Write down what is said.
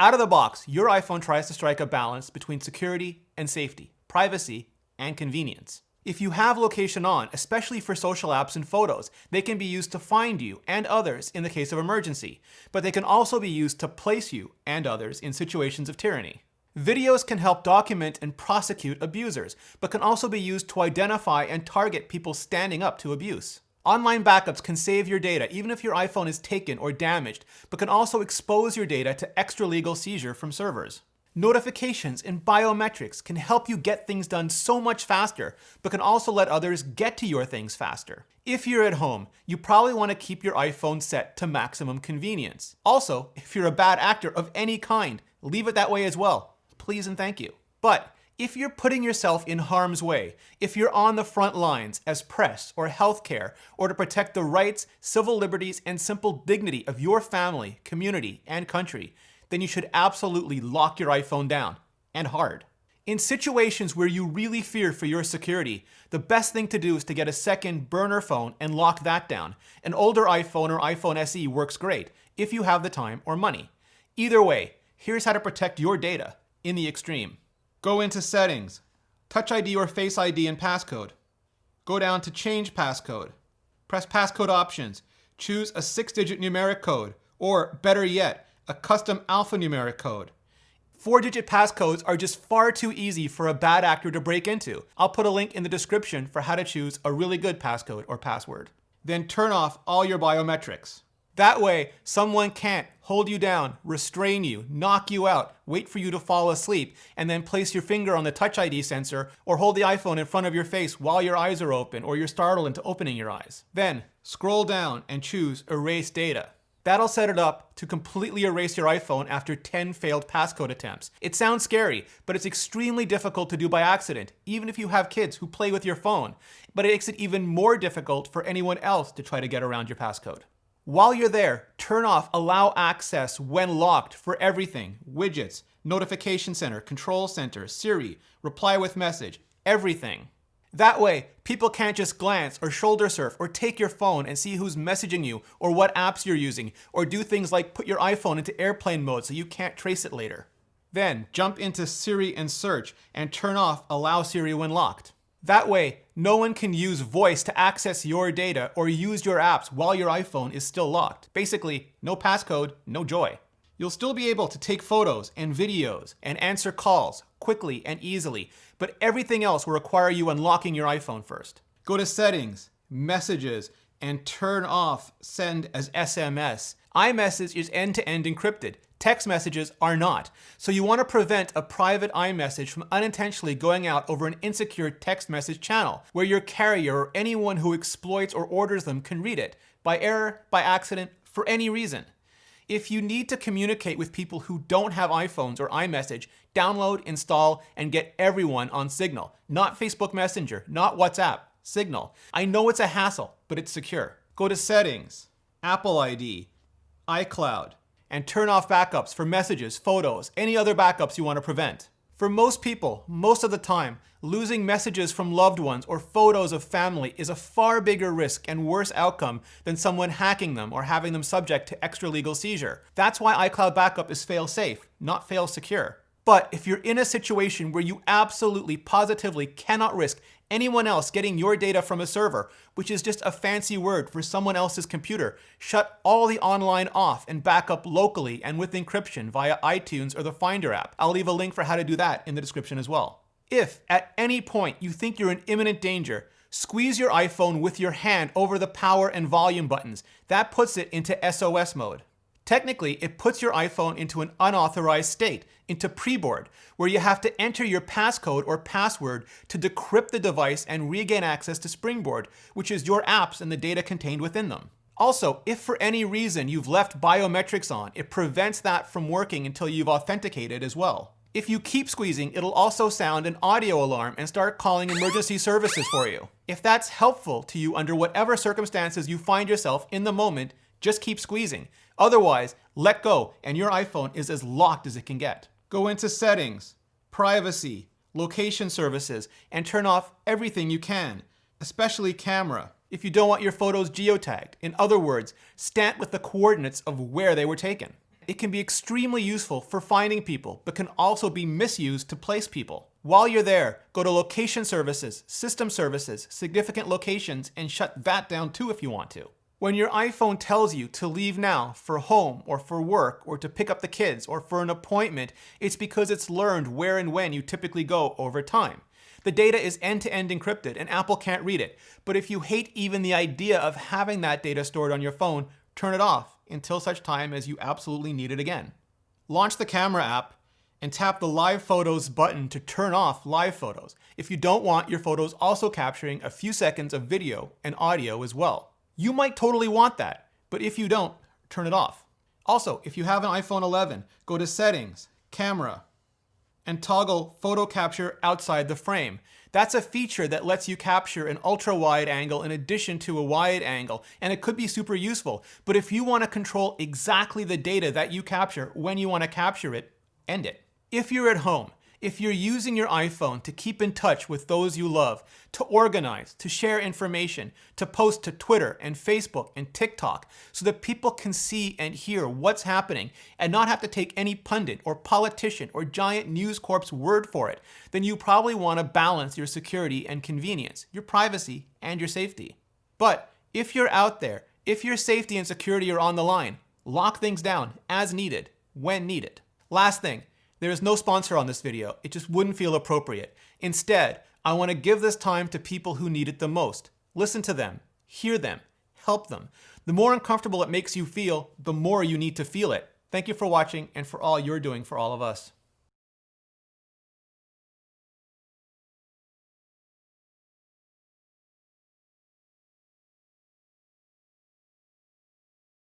Out of the box, your iPhone tries to strike a balance between security and safety, privacy and convenience. If you have location on, especially for social apps and photos, they can be used to find you and others in the case of emergency, but they can also be used to place you and others in situations of tyranny. Videos can help document and prosecute abusers, but can also be used to identify and target people standing up to abuse. Online backups can save your data even if your iPhone is taken or damaged, but can also expose your data to extralegal seizure from servers. Notifications and biometrics can help you get things done so much faster, but can also let others get to your things faster. If you're at home, you probably want to keep your iPhone set to maximum convenience. Also, if you're a bad actor of any kind, leave it that way as well. Please and thank you. But if you're putting yourself in harm's way, if you're on the front lines as press or healthcare, or to protect the rights, civil liberties, and simple dignity of your family, community, and country, then you should absolutely lock your iPhone down, and hard. In situations where you really fear for your security, the best thing to do is to get a second burner phone and lock that down. An older iPhone or iPhone SE works great if you have the time or money. Either way, here's how to protect your data in the extreme. Go into Settings, Touch ID or Face ID and Passcode. Go down to Change Passcode. Press Passcode Options. Choose a 6-digit numeric code, or better yet, a custom alphanumeric code. 4-digit passcodes are just far too easy for a bad actor to break into. I'll put a link in the description for how to choose a really good passcode or password. Then turn off all your biometrics. That way, someone can't hold you down, restrain you, knock you out, wait for you to fall asleep, and then place your finger on the Touch ID sensor or hold the iPhone in front of your face while your eyes are open or you're startled into opening your eyes. Then, scroll down and choose Erase Data. That'll set it up to completely erase your iPhone after 10 failed passcode attempts. It sounds scary, but it's extremely difficult to do by accident, even if you have kids who play with your phone. But it makes it even more difficult for anyone else to try to get around your passcode. While you're there, turn off Allow Access when locked for everything: widgets, Notification Center, Control Center, Siri, Reply with Message, everything. That way, people can't just glance or shoulder surf or take your phone and see who's messaging you or what apps you're using, or do things like put your iPhone into airplane mode so you can't trace it later. Then jump into Siri and search and turn off Allow Siri when locked. That way, no one can use voice to access your data or use your apps while your iPhone is still locked. Basically, no passcode, no joy. You'll still be able to take photos and videos and answer calls quickly and easily, but everything else will require you unlocking your iPhone first. Go to Settings, Messages, and turn off Send as SMS. iMessage is end-to-end encrypted. Text messages are not. So you want to prevent a private iMessage from unintentionally going out over an insecure text message channel, where your carrier or anyone who exploits or orders them can read it, by error, by accident, for any reason. If you need to communicate with people who don't have iPhones or iMessage, download, install, and get everyone on Signal. Not Facebook Messenger, not WhatsApp, Signal. I know it's a hassle, but it's secure. Go to Settings, Apple ID, iCloud, and turn off backups for messages, photos, any other backups you want to prevent. For most people, most of the time, losing messages from loved ones or photos of family is a far bigger risk and worse outcome than someone hacking them or having them subject to extralegal seizure. That's why iCloud backup is fail-safe, not fail-secure. But if you're in a situation where you absolutely, positively cannot risk anyone else getting your data from a server, which is just a fancy word for someone else's computer, shut all the online off and back up locally and with encryption via iTunes or the Finder app. I'll leave a link for how to do that in the description as well. If at any point you think you're in imminent danger, squeeze your iPhone with your hand over the power and volume buttons. That puts it into SOS mode. Technically, it puts your iPhone into an unauthorized state, into preboard, where you have to enter your passcode or password to decrypt the device and regain access to Springboard, which is your apps and the data contained within them. Also, if for any reason you've left biometrics on, it prevents that from working until you've authenticated as well. If you keep squeezing, it'll also sound an audio alarm and start calling emergency services for you. If that's helpful to you under whatever circumstances you find yourself in the moment, just keep squeezing. Otherwise, let go and your iPhone is as locked as it can get. Go into Settings, Privacy, Location Services, and turn off everything you can, especially camera, if you don't want your photos geotagged. In other words, stamp with the coordinates of where they were taken. It can be extremely useful for finding people, but can also be misused to place people. While you're there, go to Location Services, System Services, Significant Locations, and shut that down too if you want to. When your iPhone tells you to leave now for home or for work or to pick up the kids or for an appointment, it's because it's learned where and when you typically go over time. The data is end-to-end encrypted and Apple can't read it. But if you hate even the idea of having that data stored on your phone, turn it off until such time as you absolutely need it again. Launch the camera app and tap the Live Photos button to turn off live photos if you don't want your photos also capturing a few seconds of video and audio as well. You might totally want that, but if you don't, turn it off. Also, if you have an iPhone 11, go to Settings, Camera, and toggle Photo Capture outside the frame. That's a feature that lets you capture an ultra-wide angle in addition to a wide angle, and it could be super useful. But if you want to control exactly the data that you capture when you want to capture it, end it. If you're at home, if you're using your iPhone to keep in touch with those you love, to organize, to share information, to post to Twitter and Facebook and TikTok so that people can see and hear what's happening and not have to take any pundit or politician or giant News Corp's word for it, then you probably want to balance your security and convenience, your privacy and your safety. But if you're out there, if your safety and security are on the line, lock things down as needed, when needed. Last thing, there is no sponsor on this video. It just wouldn't feel appropriate. Instead, I want to give this time to people who need it the most. Listen to them, hear them, help them. The more uncomfortable it makes you feel, the more you need to feel it. Thank you for watching and for all you're doing for all of us.